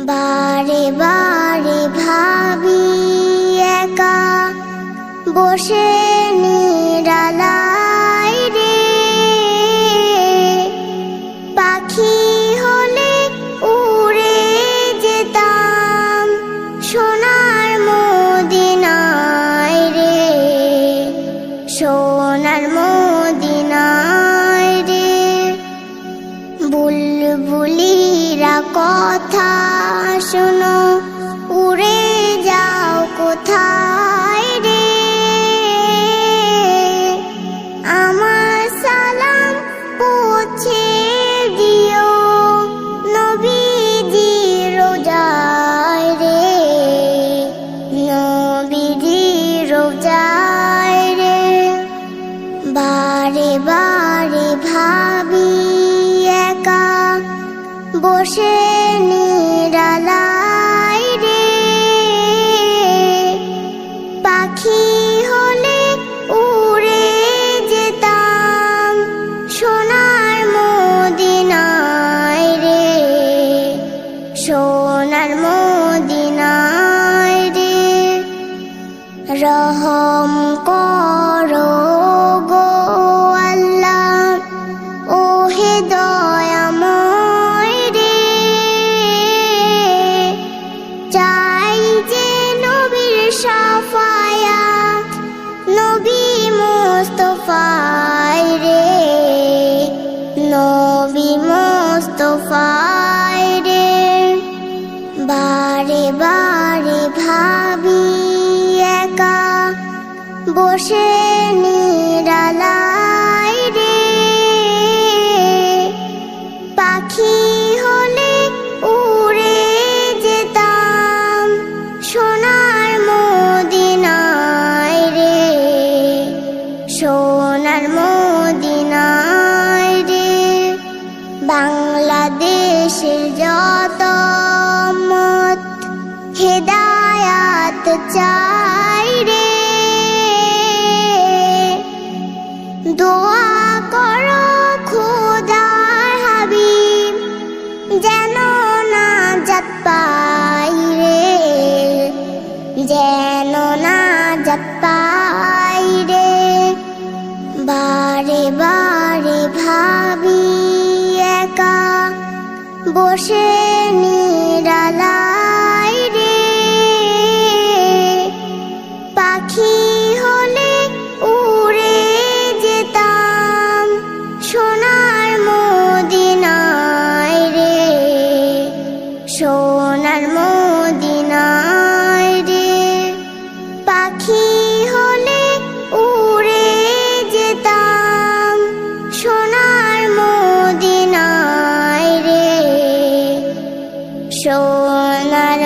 বারে বারে ভাবি একা বসে নিরালায় রে, পাখি হলে উড়ে যেতাম সোনার মদিনায় রে, সোনার মদিনায় রে। বুলবুলিরা কথা শোনো, উড়ে যাও কোথায় রে, আমার সালাম পৌঁছে দিও নবীজি রোজায় রে, নবীজি রোজায় রে। বারে বারে ভাবি একা বসে নিরালায় রে, পাখি হলে উড়ে যেতাম সোনার মদিনায় রে, সোনার মদিনায় রে। রহম করো গো আল্লাহ, ও হে দয়াময় রে, চাই যে নবীর শাফায়াত নবী মুস্তাফায় রে, নবী মুস্তাফায় রে। বারে বারে ভাবি একা বসে নিরালায় রে, পাখি হলে উড়ে যেতাম সোনার মদিনায় রে, সোনার মদিনায় রে। বাংলাদেশের যত মত হেদায়াত চাই রে, দোয়া করো খোদার হাবিব যেন নাজাত পাই রে, যেন নাজাত পাই রে। বারে বারে ভাবি একা বসে নিরালায় রে, পাখি হলে উড়ে যেতাম সোনার মদিনায় রে, সোনার মদিনায় রে। পাখি হলে উড়ে যেতাম সোনার মদিনায় রে, সোনার